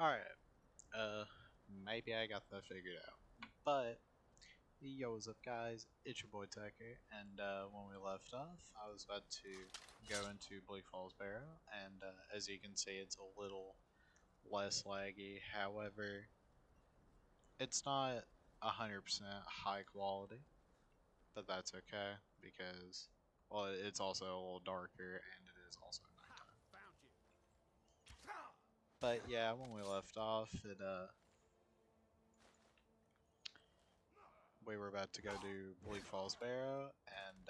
Alright, maybe I got that figured out. But, yo, what's up guys, it's your boy Tucker, and when we left off, I was about to go into Bleak Falls Barrow, and as you can see, it's a little less laggy. However, it's not 100% high quality, but that's okay, because, well, it's also a little darker, and it is also nighttime. But yeah, when we left off, we were about to go to Bleak Falls Barrow, and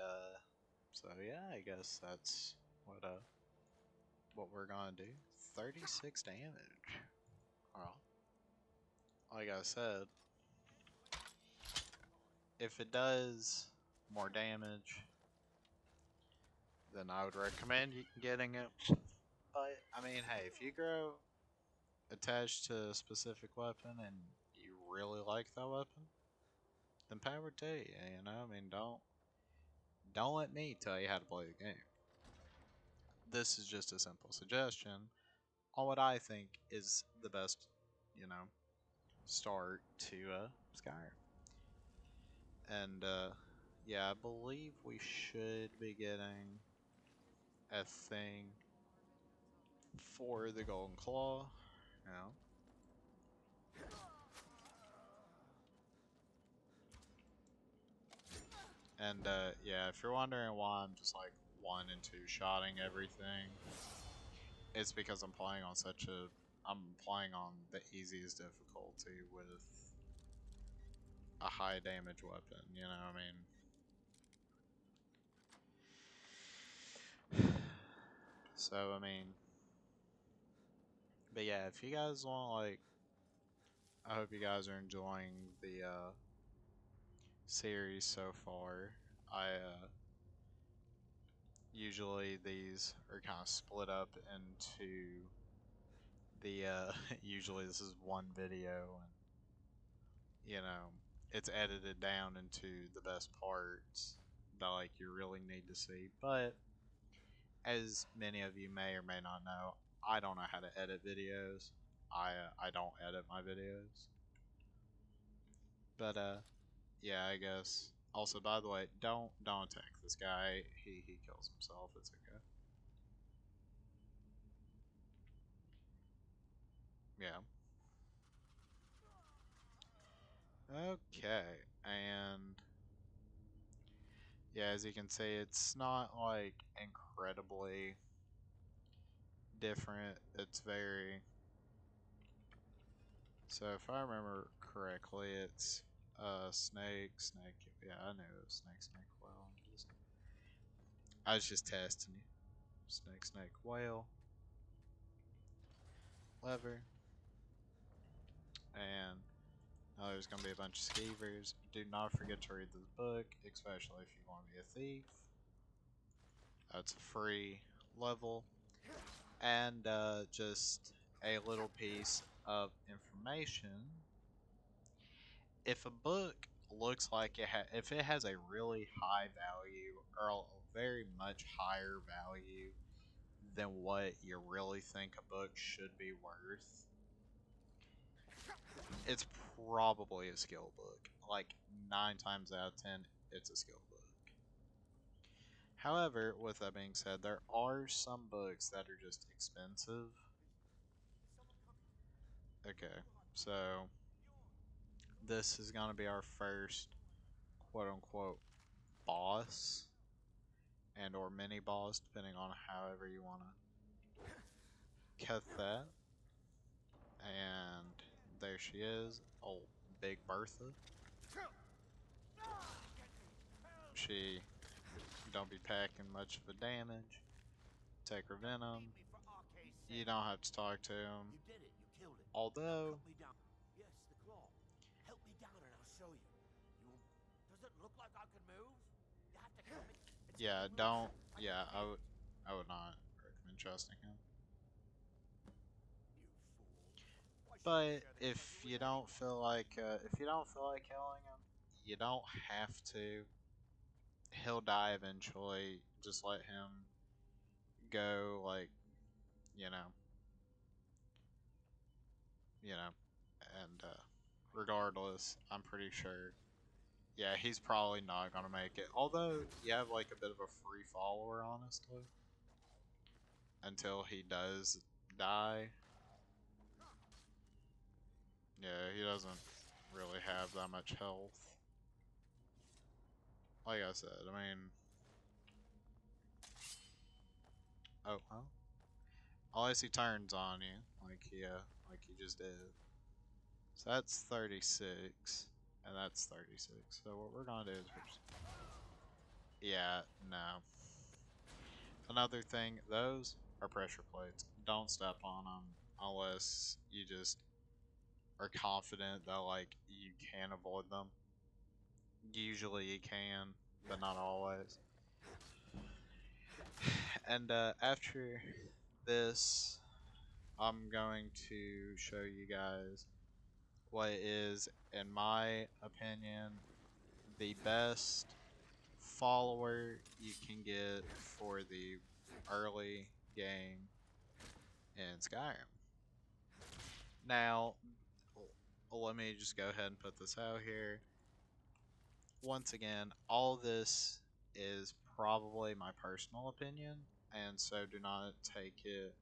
so yeah, I guess that's what we're gonna do. 36 damage. Well, like I said, if it does more damage, then I would recommend getting it. But I mean, hey, if you grow attached to a specific weapon and you really like that weapon, then power to you. You know, I mean, don't let me tell you how to play the game. This is just a simple suggestion on what I think is the best, you know, start to Skyrim. And yeah, I believe we should be getting a thing for the Golden Claw. You know. And yeah, if you're wondering why I'm just like one and two shotting everything, it's because I'm playing on the easiest difficulty with a high damage weapon. You know, what I mean. So I mean, but yeah, if you guys want like, I hope you guys are enjoying the series so far. I usually these are kind of split up into the usually this is one video, and you know it's edited down into the best parts that like you really need to see. But as many of you may or may not know, I don't know how to edit videos. I don't edit my videos. But yeah, I guess. Also, by the way, don't attack this guy. He kills himself. It's okay. Yeah. Okay. And yeah, as you can see, it's not like incredibly different. It's very. So if I remember correctly, it's snake, snake. Yeah, I knew it was snake, snake, whale. I was just testing you. Snake, snake, whale, lever, and now there's gonna be a bunch of skeevers. Do not forget to read this book, especially if you want to be a thief. It's a free level, and just a little piece of information. If a book looks like if it has a really high value or a very much higher value than what you really think a book should be worth, it's probably a skill book. Like 9 times out of 10, it's a skill book. However, with that being said, there are some books that are just expensive. Okay, so this is going to be our first quote unquote boss and or mini boss, depending on however you want to cut that. And there she is, old Big Bertha. She don't be packing much of a damage. Take her venom. You don't have to talk to him. Although, yeah, don't. Yeah, I would not recommend trusting him. But if you don't feel like killing him, you don't have to. He'll die eventually. Just let him go. Like, you know. you know, and regardless, I'm pretty sure. Yeah, he's probably not gonna make it. Although you have like a bit of a free follower, honestly, until he does die. Yeah, he doesn't really have that much health. Like I said, I mean, oh well, unless he turns on you, like he just did. So that's 36, and that's 36. So what we're gonna do is we're just, yeah, no. Another thing, those are pressure plates. Don't step on them unless you just are confident that like you can avoid them. Usually you can, but not always. And after this, I'm going to show you guys what is, in my opinion, the best follower you can get for the early game in Skyrim. Now, let me just go ahead and put this out here. Once again, all this is probably my personal opinion, and so do not take it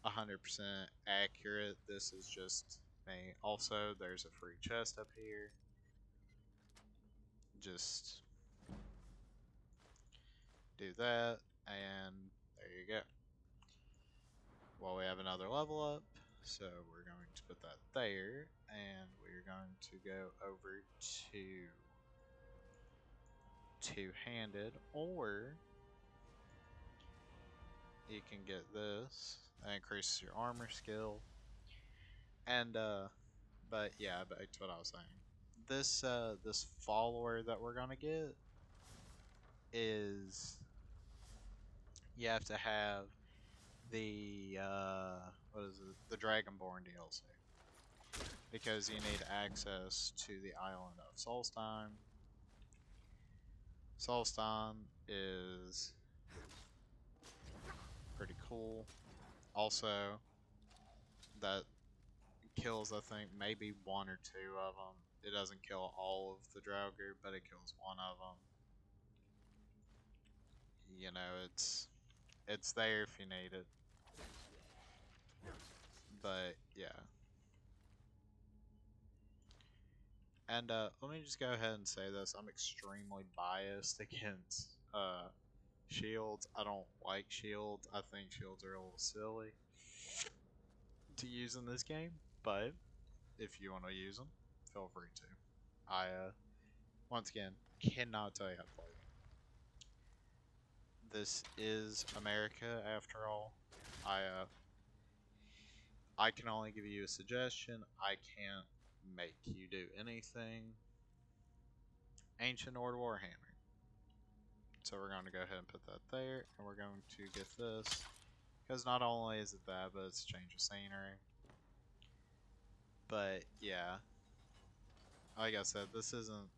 100% accurate. This is just me. Also, there's a free chest up here. Just do that, and there you go. Well, we have another level up, so we're going to put that there, and we're going to go over to two-handed, or you can get this. That increases your armor skill, and but yeah, back to what I was saying. This follower that we're gonna get is, you have to have the what is it? The Dragonborn DLC, because you need access to the island of Solstheim. Solstheim is pretty cool. Also, that kills, I think, maybe one or two of them. It doesn't kill all of the Draugr, but it kills one of them. You know, it's there if you need it. But yeah. And let me just go ahead and say this: I'm extremely biased against shields. I don't like shields. I think shields are a little silly to use in this game. But if you want to use them, feel free to. I once again cannot tell you how to play them. This is America, after all. I uh, I can only give you a suggestion. I can't make you do anything. Ancient Order Warhammer. So we're going to go ahead and put that there, and we're going to get this, because not only is it that, but it's a change of scenery. But yeah, like I said, this isn't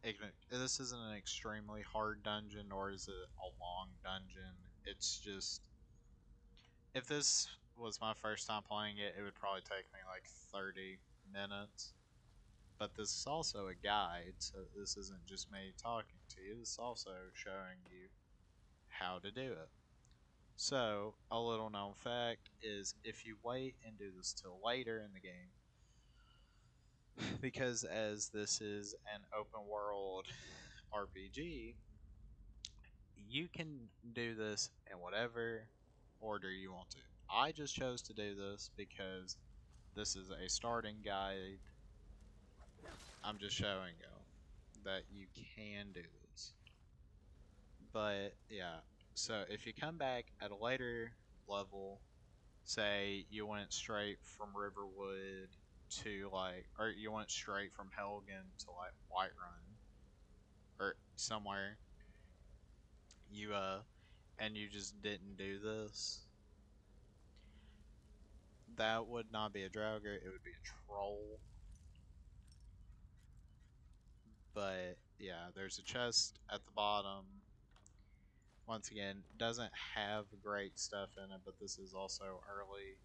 an extremely hard dungeon, nor is it a long dungeon. It's just, if this was my first time playing it, it would probably take me like 30 minutes. But this is also a guide, so this isn't just me talking to you. This is also showing you how to do it. So, a little known fact is, if you wait and do this till later in the game, because as this is an open world RPG, you can do this in whatever order you want to. I just chose to do this because this is a starting guide. I'm just showing you that you can do this. But yeah, so if you come back at a later level, say you went straight from Riverwood to like, or you went straight from Helgen to like Whiterun or somewhere, you and you just didn't do this, that would not be a Draugr, it would be a troll. But yeah, there's a chest at the bottom. Once again, doesn't have great stuff in it, but this is also early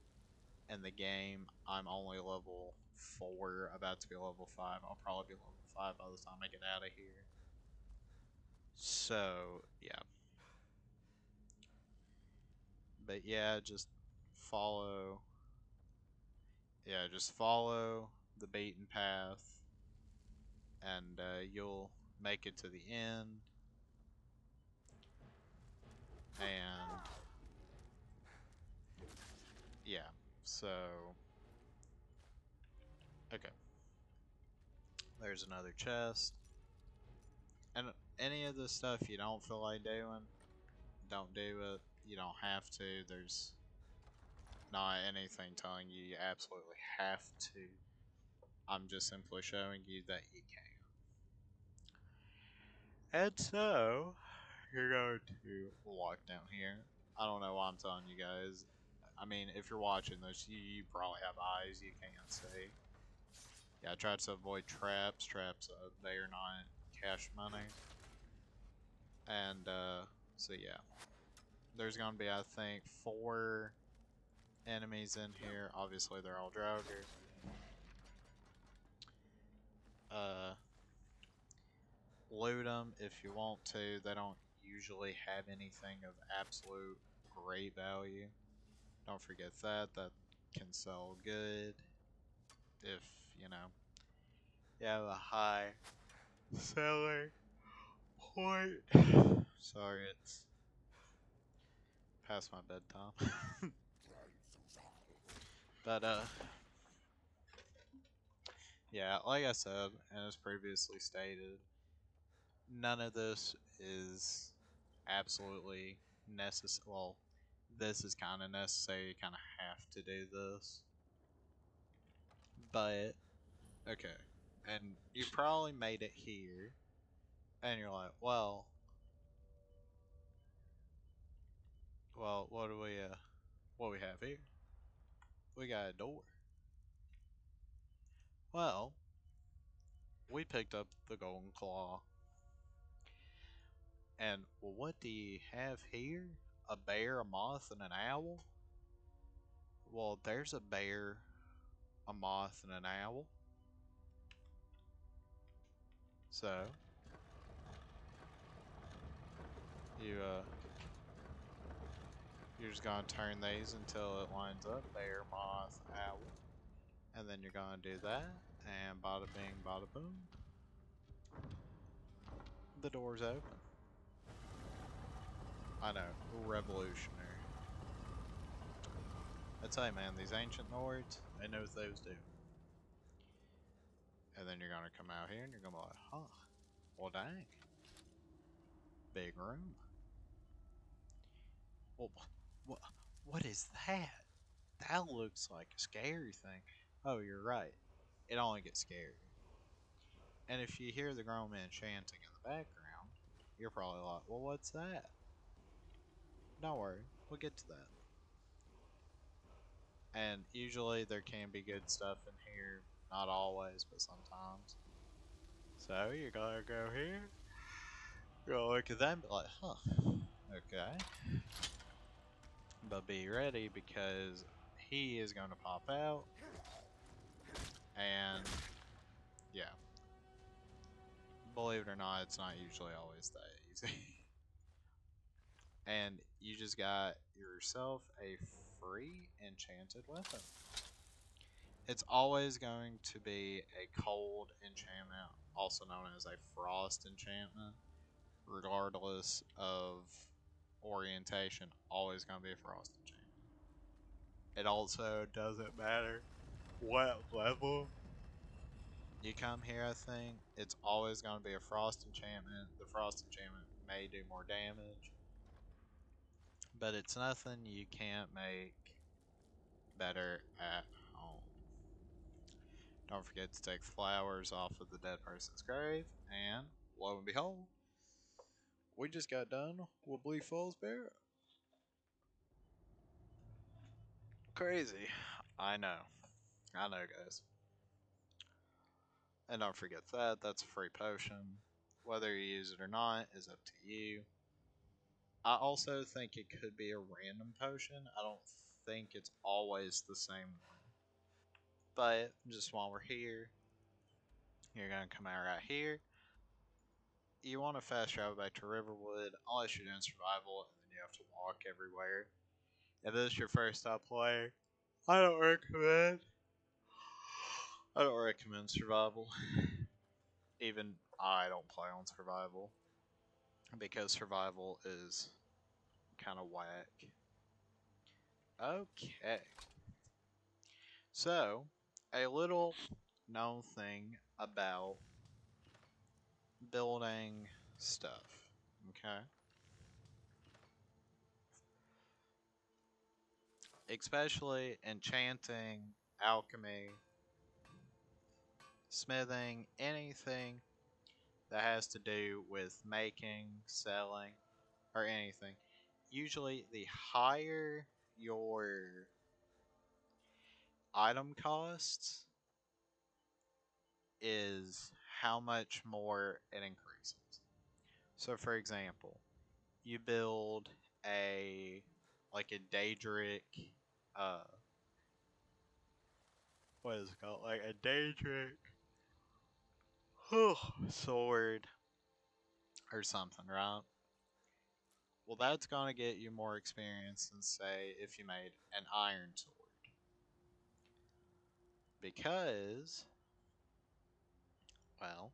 in the game. I'm only level 4, about to be level 5. I'll probably be level 5 by the time I get out of here. So, yeah. But yeah, follow. Just follow the beaten path, and you'll make it to the end. And yeah, so okay. There's another chest. And any of the stuff you don't feel like doing, don't do it. You don't have to. There's not anything telling you you absolutely have to. I'm just simply showing you that you can. And so, you're going to walk down here. I don't know why I'm telling you guys. I mean, if you're watching this, you probably have eyes you can't see. Yeah, try to avoid traps. Traps, they are not cash money. And, so yeah. There's gonna be, I think, 4 enemies in here. Obviously, they're all Draugr. Loot them if you want to. They don't usually have anything of absolute great value. Don't forget that. That can sell good if, you know, you have a high selling point. Sorry, it's past my bedtime. But, yeah, like I said, and as previously stated, none of this is absolutely necessary. Well, this is kind of necessary. You kind of have to do this. But, okay. And you probably made it here. And you're like, well, what do we have here? We got a door. Well, we picked up the golden claw. And what do you have here? A bear, a moth, and an owl? Well, there's a bear, a moth, and an owl. So, you, you're just gonna turn these until it lines up. Bear, moth, owl. And then you're gonna do that. And bada bing, bada boom. The door's open. I know, revolutionary. I tell you, man, these ancient Nords, they know what they was doing. And then you're gonna come out here and you're gonna be like, huh, well dang. Big room. Well, what, what is that? That looks like a scary thing. Oh, you're right. It only gets scarier. And if you hear the grown man chanting in the background, you're probably like, well, what's that? Don't worry, we'll get to that. And usually there can be good stuff in here. Not always, but sometimes. So you're gonna go here. You're gonna look at that and be like, huh, okay. But be ready because he is gonna pop out. And yeah. Believe it or not, it's not usually always that easy. And you just got yourself a free enchanted weapon. It's always going to be a cold enchantment, also known as a frost enchantment, regardless of orientation. Always going to be a frost enchantment. It also doesn't matter what level you come here. I think it's always going to be a frost enchantment. The frost enchantment may do more damage, but it's nothing you can't make better at home. Don't forget to take flowers off of the dead person's grave, and lo and behold, we just got done with Bleak Falls Barrow. Crazy. I know, guys. And don't forget that, that's a free potion. Whether you use it or not is up to you. I also think it could be a random potion. I don't think it's always the same one. But just while we're here, you're gonna come out right here. You want to fast travel back to Riverwood, unless you're doing survival, and then you have to walk everywhere. If this is your first time playing, I don't recommend. I don't recommend survival. Even I don't play on survival because survival is kind of whack. Okay. So, a little known thing about building stuff. Okay. Especially enchanting, alchemy, smithing, anything that has to do with making, selling, or anything. Usually, the higher your item costs is how much more it increases. So, for example, you build a like a Daedric, uh, what is it called? Like a Daedric sword or something, right? Well, that's gonna get you more experience than say if you made an iron sword, because, well,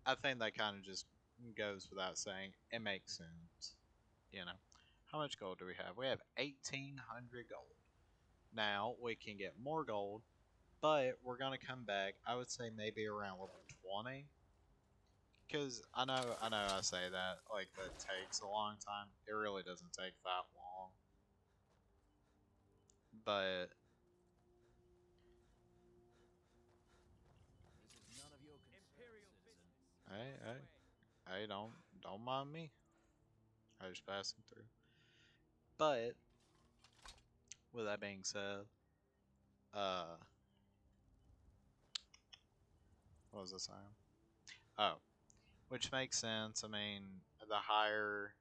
I think that kind of just goes without saying. It makes sense, you know. How much gold do we have? We have 1,800 gold. Now we can get more gold, but we're gonna come back. I would say maybe around level 20, because I say that like that takes a long time. It really doesn't take that long, but hey, don't mind me. I was passing through. But with that being said, uh, what was I saying? Oh, which makes sense. I mean, the higher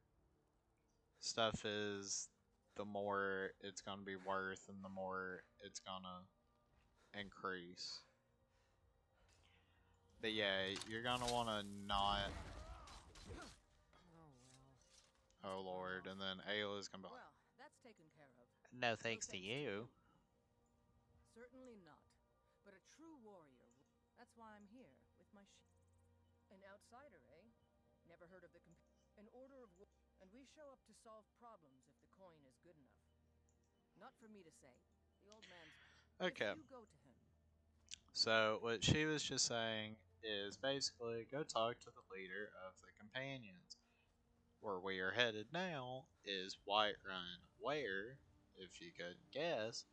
stuff is, the more it's gonna be worth, and the more it's gonna increase. But yeah, you're gonna want to not. Oh lord, and then Ayla's gonna be like, Well, that's taken care of. no thanks to you. Certainly not. But a true warrior. That's why I'm here with my An outsider, eh? Never heard of the an order of and we show up to solve problems if the coin is good enough. Not for me to say. The old man's. Okay. If you go to him. So what she was just saying is basically go talk to the leader of the companions. Where we are headed now is Whiterun, where, if you could guess,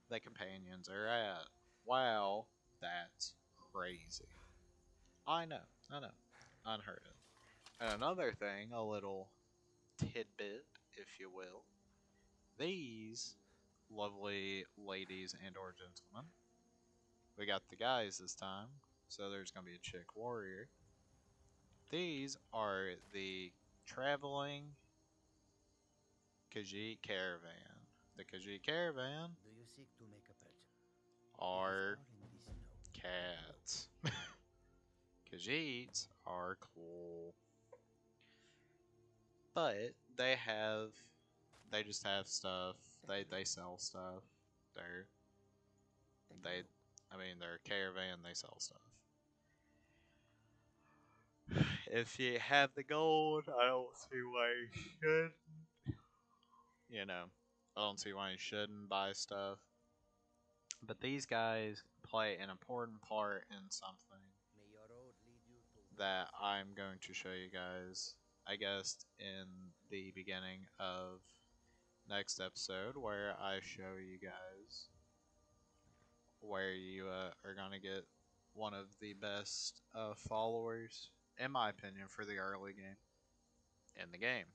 the companions are at. Wow, that's crazy. I know, unheard of. And another thing, a little tidbit, if you will, these lovely ladies and or gentlemen, we got the guys this time, so there's going to be a chick warrior. These are the traveling Khajiit caravan. The Khajiit caravan Do you seek to make a purchase? are cats. Khajiits are cool. But they just have stuff. They sell stuff. They're they I mean they're a caravan, they sell stuff. If you have the gold, I don't see why you should. You know, I don't see why you shouldn't buy stuff. But these guys play an important part in something May your road lead you to that I'm going to show you guys, I guess, in the beginning of next episode, where I show you guys where you are going to get one of the best followers, in my opinion, for the early game in the game.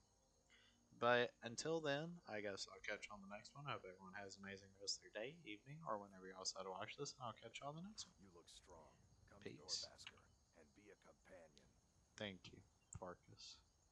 But until then, I guess I'll catch you on the next one. I hope everyone has an amazing rest of their day, evening, or whenever you all decide to watch this. And I'll catch you on the next one. You look strong. Come Peace. to Dorbasker and be a companion. Thank you, Farkas.